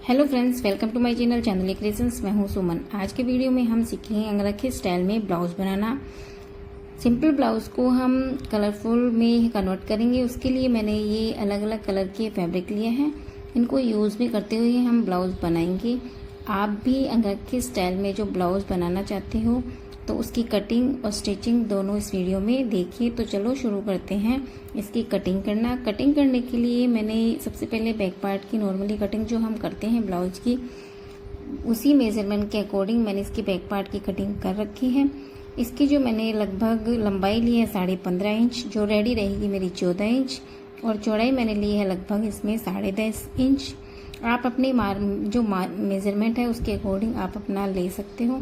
Hello friends, welcome to my channel Chandni creations. मैं हूं सुमन। आज के वीडियो में हम सीखेंगे अंगरखे स्टाइल में ब्लाउज बनाना। सिंपल ब्लाउज को हम कलरफुल में कन्वर्ट करेंगे। उसके लिए मैंने ये अलग अलग कलर के फैब्रिक लिए हैं। इनको यूज़ भी करते हुए हम ब्लाउज बनाएंगे। आप भी अंगरखे स्टाइल में जो ब्लाउज बनाना चाहते हो तो उसकी कटिंग और स्टिचिंग दोनों इस वीडियो में देखिए। तो चलो शुरू करते हैं इसकी कटिंग करना। कटिंग करने के लिए मैंने सबसे पहले बैक पार्ट की नॉर्मली कटिंग जो हम करते हैं ब्लाउज की, उसी मेजरमेंट के अकॉर्डिंग मैंने इसकी बैक पार्ट की कटिंग कर रखी है। इसकी जो मैंने लगभग लंबाई ली है 15.5 इंच, जो रेडी रहेगी मेरी 14 इंच, और चौड़ाई मैंने ली है लगभग इसमें 10.5 इंच। आप अपने जो मेजरमेंट है उसके अकॉर्डिंग आप अपना ले सकते हो।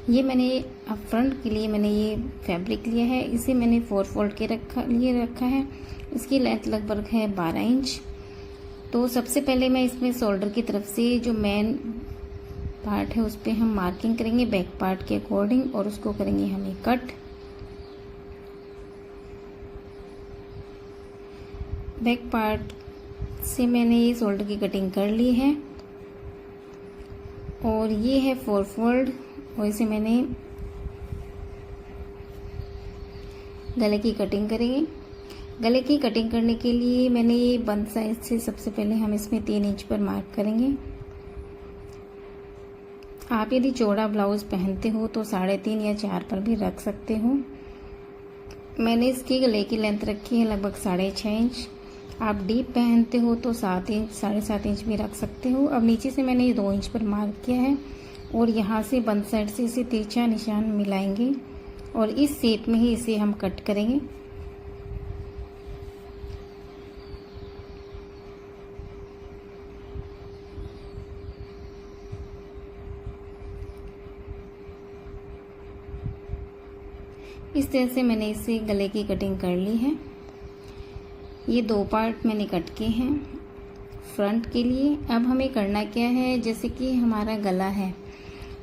ये मैंने अब फ्रंट के लिए मैंने ये फैब्रिक लिया है, इसे मैंने 4 फोल्ड के रखा है। इसकी लेंथ लगभग है 12 इंच। तो सबसे पहले मैं इसमें शोल्डर की तरफ से जो मेन पार्ट है उस पर हम मार्किंग करेंगे बैक पार्ट के अकॉर्डिंग, और उसको करेंगे हमें कट। बैक पार्ट से मैंने ये शोल्डर की कटिंग कर ली है, और ये है 4 फोल्ड, और इसे मैंने गले की कटिंग करेंगे। गले की कटिंग करने के लिए मैंने ये बंद साइड से सबसे पहले हम इसमें 3 इंच पर मार्क करेंगे। आप यदि चौड़ा ब्लाउज पहनते हो तो 3.5 या 4 पर भी रख सकते हो। मैंने इसकी गले की लेंथ रखी है लगभग 6.5 इंच। आप डीप पहनते हो तो 7 इंच 7.5 इंच भी रख सकते हो। अब नीचे से मैंने 2 इंच पर मार्क किया है, और यहाँ से बंद साइड से इसे तिरछा निशान मिलाएंगे, और इस शेप में ही इसे हम कट करेंगे। इस तरह से मैंने इसे गले की कटिंग कर ली है। ये 2 पार्ट मैंने कट किए हैं फ्रंट के लिए। अब हमें करना क्या है, जैसे कि हमारा गला है,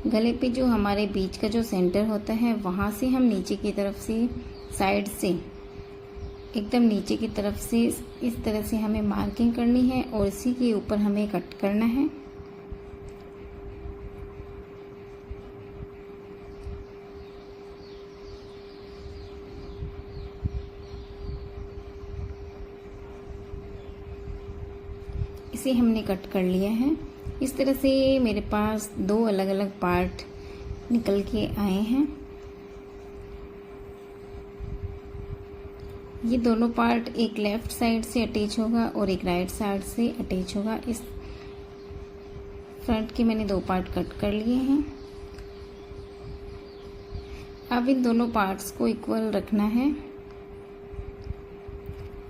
गले पे जो हमारे बीच का जो सेंटर होता है वहाँ से हम नीचे की तरफ से साइड से एकदम नीचे की तरफ से इस तरह से हमें मार्किंग करनी है, और इसी के ऊपर हमें कट करना है। इसे हमने कट कर लिया है। इस तरह से मेरे पास 2 अलग अलग पार्ट निकल के आए हैं। ये दोनों पार्ट एक लेफ्ट साइड से अटैच होगा और एक राइट साइड से अटैच होगा। इस फ्रंट के मैंने 2 पार्ट कट कर लिए हैं। अब इन दोनों पार्ट्स को इक्वल रखना है,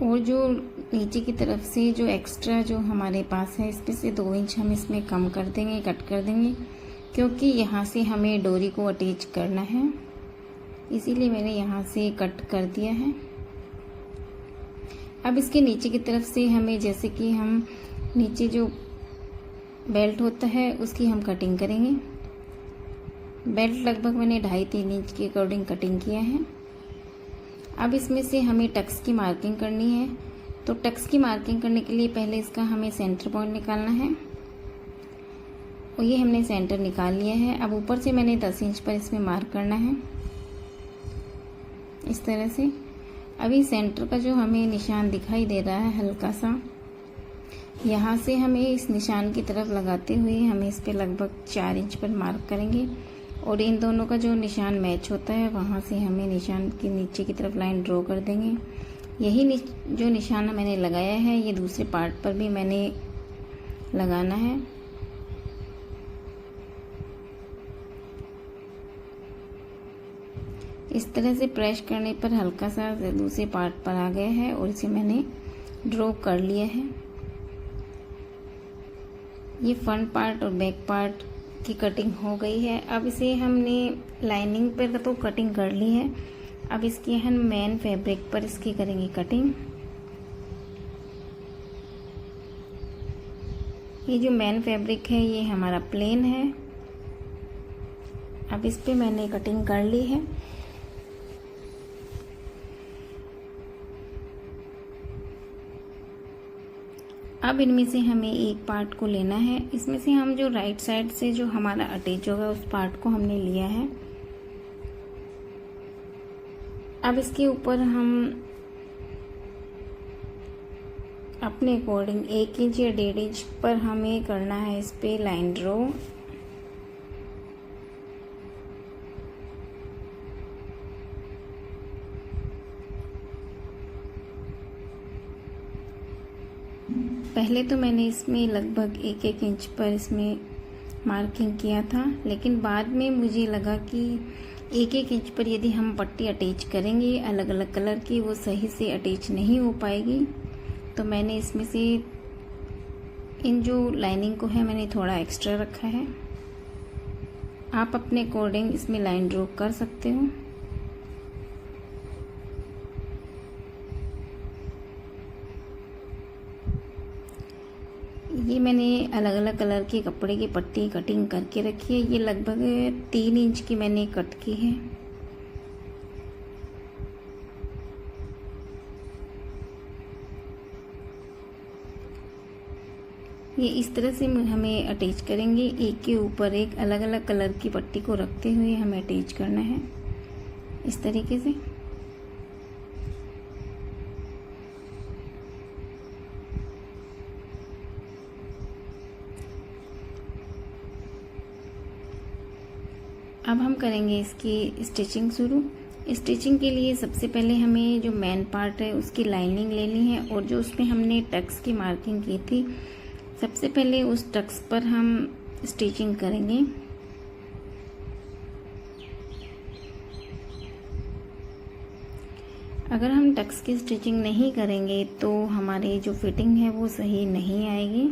और जो नीचे की तरफ से जो एक्स्ट्रा जो हमारे पास है इसमें से 2 इंच हम इसमें कम कर देंगे, कट कर देंगे, क्योंकि यहाँ से हमें डोरी को अटैच करना है, इसीलिए मैंने यहाँ से कट कर दिया है। अब इसके नीचे की तरफ से हमें, जैसे कि हम नीचे जो बेल्ट होता है उसकी हम कटिंग करेंगे। बेल्ट लगभग मैंने 2.5-3 इंच के अकॉर्डिंग कटिंग किया है। अब इसमें से हमें टक्स की मार्किंग करनी है। तो टक्स की मार्किंग करने के लिए पहले इसका हमें सेंटर पॉइंट निकालना है, और ये हमने सेंटर निकाल लिया है। अब ऊपर से मैंने 10 इंच पर इसमें मार्क करना है इस तरह से। अभी सेंटर का जो हमें निशान दिखाई दे रहा है हल्का सा, यहाँ से हमें इस निशान की तरफ लगाते हुए हमें इस पर लगभग 4 इंच पर मार्क करेंगे, और इन दोनों का जो निशान मैच होता है वहाँ से हमें निशान के नीचे की तरफ लाइन ड्रॉ कर देंगे। यही जो निशान मैंने लगाया है ये दूसरे पार्ट पर भी मैंने लगाना है। इस तरह से प्रेस करने पर हल्का सा दूसरे पार्ट पर आ गया है, और इसे मैंने ड्रॉ कर लिया है। ये फ्रंट पार्ट और बैक पार्ट की कटिंग हो गई है। अब इसे हमने लाइनिंग पर तो कटिंग कर ली है, अब इसकी हम मेन फैब्रिक पर इसकी करेंगे कटिंग। ये जो मेन फैब्रिक है ये हमारा प्लेन है। अब इस पे मैंने कटिंग कर ली है। अब इनमें से हमें एक पार्ट को लेना है। इसमें से हम जो राइट साइड से जो हमारा अटैच होगा उस पार्ट को हमने लिया है। अब इसके ऊपर हम अपने अकॉर्डिंग 1 इंच या 1.5 इंच पर हमें करना है इस पे लाइन ड्रॉ। पहले तो मैंने इसमें लगभग 1-1 इंच पर इसमें मार्किंग किया था, लेकिन बाद में मुझे लगा कि 1-1 इंच पर यदि हम पट्टी अटैच करेंगे अलग अलग कलर की, वो सही से अटैच नहीं हो पाएगी। तो मैंने इसमें से इन जो लाइनिंग को है मैंने थोड़ा एक्स्ट्रा रखा है। आप अपने अकॉर्डिंग इसमें लाइन ड्रॉ कर सकते हो। ये मैंने अलग अलग कलर के कपड़े की पट्टी कटिंग करके रखी है। ये लगभग 3 इंच की मैंने कट की है। ये इस तरह से हमें अटैच करेंगे, एक के ऊपर एक अलग अलग कलर की पट्टी को रखते हुए हमें अटैच करना है इस तरीके से। अब हम करेंगे इसकी स्टिचिंग शुरू। स्टिचिंग के लिए सबसे पहले हमें जो मेन पार्ट है उसकी लाइनिंग लेनी है, और जो उसमें हमने टक्स की मार्किंग की थी सबसे पहले उस टक्स पर हम स्टिचिंग करेंगे। अगर हम टक्स की स्टिचिंग नहीं करेंगे तो हमारी जो फिटिंग है वो सही नहीं आएगी।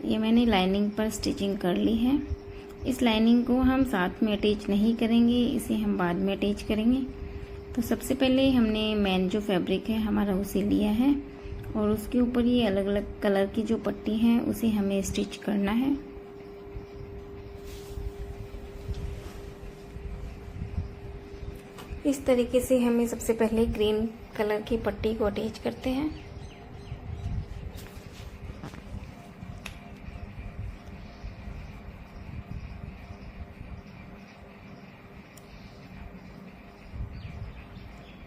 ये मैंने लाइनिंग पर स्टिचिंग कर ली है। इस लाइनिंग को हम साथ में अटैच नहीं करेंगे, इसे हम बाद में अटैच करेंगे। तो सबसे पहले हमने मेन जो फैब्रिक है हमारा उसे लिया है, और उसके ऊपर ये अलग अलग कलर की जो पट्टी है उसे हमें स्टिच करना है। इस तरीके से हमें सबसे पहले ग्रीन कलर की पट्टी को अटैच करते हैं।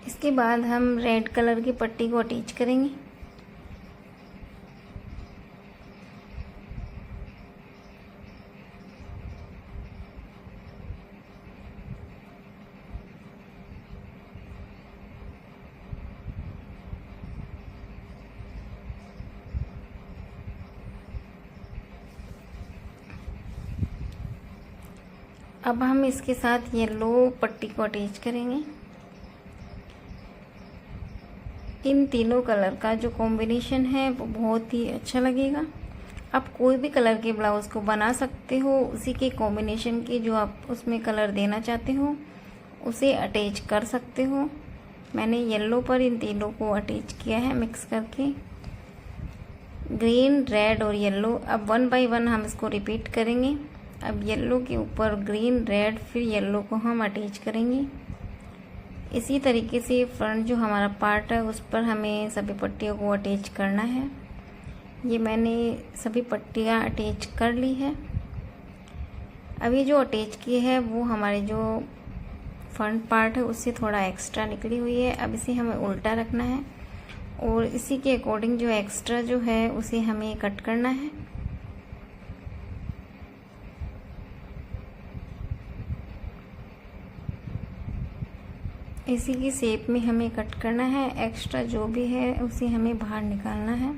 इसके बाद हम रेड कलर की पट्टी को अटैच करेंगे। अब हम इसके साथ येलो पट्टी को अटैच करेंगे। इन तीनों कलर का जो कॉम्बिनेशन है वो बहुत ही अच्छा लगेगा। आप कोई भी कलर के ब्लाउज को बना सकते हो, उसी के कॉम्बिनेशन के जो आप उसमें कलर देना चाहते हो उसे अटैच कर सकते हो। मैंने येलो पर इन तीनों को अटैच किया है मिक्स करके, ग्रीन, रेड और येलो। अब 1 बाय 1 हम इसको रिपीट करेंगे। अब येलो के ऊपर ग्रीन, रेड, फिर येलो को हम अटैच करेंगे। इसी तरीके से फ्रंट जो हमारा पार्ट है उस पर हमें सभी पट्टियों को अटैच करना है। ये मैंने सभी पट्टियाँ अटैच कर ली है। अब ये जो अटैच की है वो हमारे जो फ्रंट पार्ट है उससे थोड़ा एक्स्ट्रा निकली हुई है। अब इसे हमें उल्टा रखना है, और इसी के अकॉर्डिंग जो एक्स्ट्रा जो है उसे हमें कट करना है। इसी की शेप में हमें कट करना है। एक्स्ट्रा जो भी है उसे हमें बाहर निकालना है।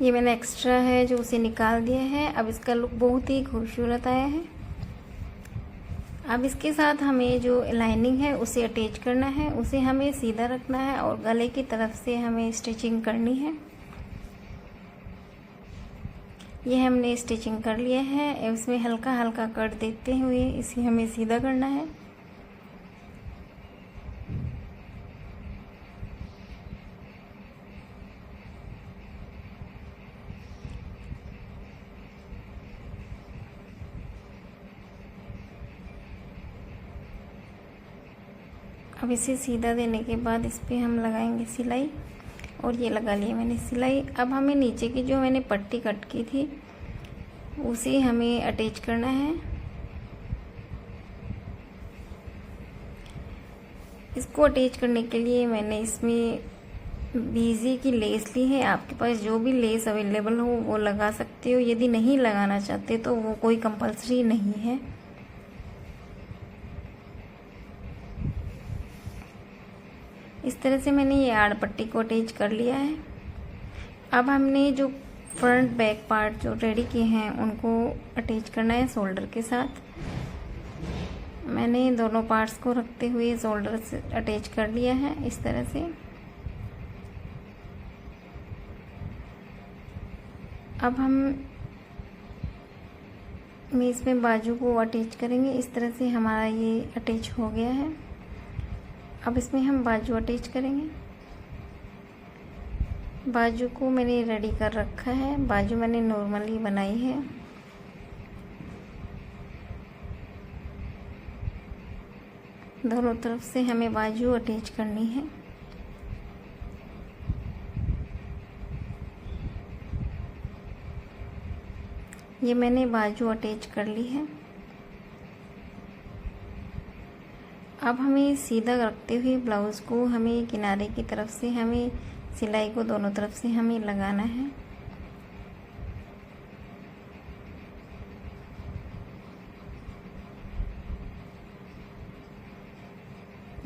ये मैंने एक्स्ट्रा है जो उसे निकाल दिया है। अब इसका लुक बहुत ही खूबसूरत आया है। अब इसके साथ हमें जो लाइनिंग है उसे अटैच करना है, उसे हमें सीधा रखना है और गले की तरफ से हमें स्टिचिंग करनी है। ये हमने स्टिचिंग कर लिया है। उसमें हल्का हल्का कट देते हुए इसे हमें सीधा करना है। अब इसे सीधा देने के बाद इस पर हम लगाएंगे सिलाई, और ये लगा लिया मैंने सिलाई। अब हमें नीचे की जो मैंने पट्टी कट की थी उसे हमें अटैच करना है। इसको अटैच करने के लिए मैंने इसमें बीजी की लेस ली है। आपके पास जो भी लेस अवेलेबल हो वो लगा सकते हो, यदि नहीं लगाना चाहते तो वो कोई कंपल्सरी नहीं है। इस तरह से मैंने ये आड़ पट्टी को अटैच कर लिया है। अब हमने जो फ्रंट बैक पार्ट जो रेडी किए हैं उनको अटैच करना है शोल्डर के साथ। मैंने दोनों पार्ट्स को रखते हुए शोल्डर से अटैच कर लिया है इस तरह से। अब हम इसमें बाजू को अटैच करेंगे। इस तरह से हमारा ये अटैच हो गया है। अब इसमें हम बाजू अटैच करेंगे। बाजू को मैंने रेडी कर रखा है। बाजू मैंने नॉर्मली बनाई है। दोनों तरफ से हमें बाजू अटैच करनी है। ये मैंने बाजू अटैच कर ली है। अब हमें सीधा रखते हुए ब्लाउज़ को हमें किनारे की तरफ से हमें सिलाई को दोनों तरफ से हमें लगाना है।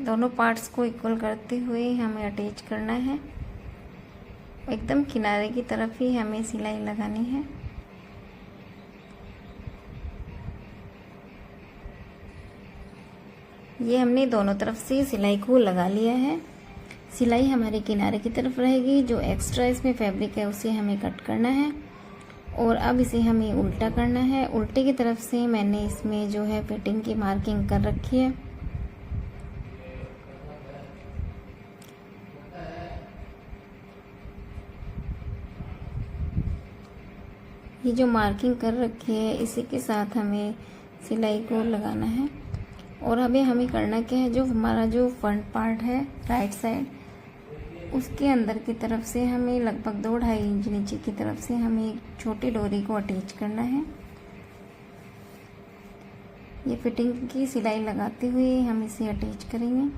दोनों पार्ट्स को इक्वल करते हुए हमें अटैच करना है। एकदम किनारे की तरफ ही हमें सिलाई लगानी है। ये हमने दोनों तरफ से सिलाई को लगा लिया है। सिलाई हमारे किनारे की तरफ रहेगी। जो एक्स्ट्रा इसमें फैब्रिक है उसे हमें कट करना है, और अब इसे हमें उल्टा करना है। उल्टे की तरफ से मैंने इसमें जो है फिटिंग की मार्किंग कर रखी है। ये जो मार्किंग कर रखी है इसी के साथ हमें सिलाई को लगाना है। और अभी हमें करना क्या है, जो हमारा जो फ्रंट पार्ट है राइट साइड, उसके अंदर की तरफ से हमें लगभग 2-2.5 इंच नीचे की तरफ से हमें एक छोटी डोरी को अटैच करना है। ये फिटिंग की सिलाई लगाते हुए हम इसे अटैच करेंगे।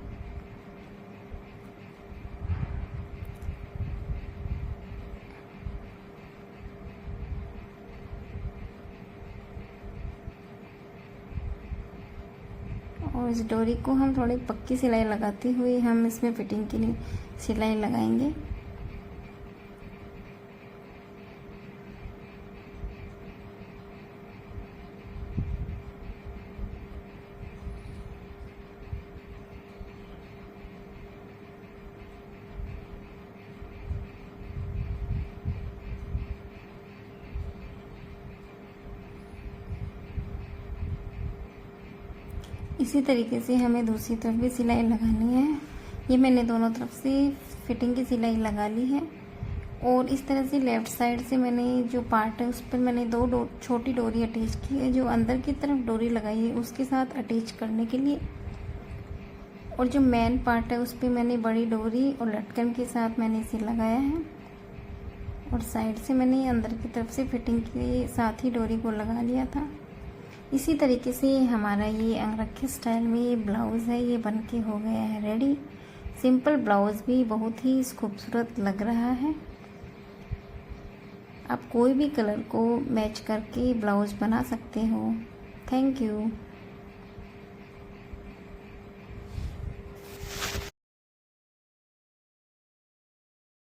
और इस डोरी को हम थोड़ी पक्की सिलाई लगाते हुए हम इसमें फिटिंग के लिए सिलाई लगाएंगे। इसी तरीके से हमें दूसरी तरफ भी सिलाई लगानी है। ये मैंने दोनों तरफ से फिटिंग की सिलाई लगा ली है। और इस तरह से लेफ़्ट साइड से मैंने जो पार्ट है उस पर मैंने दो छोटी डोरी अटैच की है। जो अंदर की तरफ डोरी लगाई है उसके साथ अटैच करने के लिए, और जो मेन पार्ट है उस पर मैंने बड़ी डोरी और लटकन के साथ मैंने इसे लगाया है। और साइड से मैंने अंदर की तरफ से फिटिंग के साथ ही डोरी को लगा लिया था। इसी तरीके से हमारा ये अंगरखे स्टाइल में ये ब्लाउज़ है, ये बनके हो गया है रेडी। सिंपल ब्लाउज़ भी बहुत ही खूबसूरत लग रहा है। आप कोई भी कलर को मैच करके ब्लाउज़ बना सकते हो। Thank you.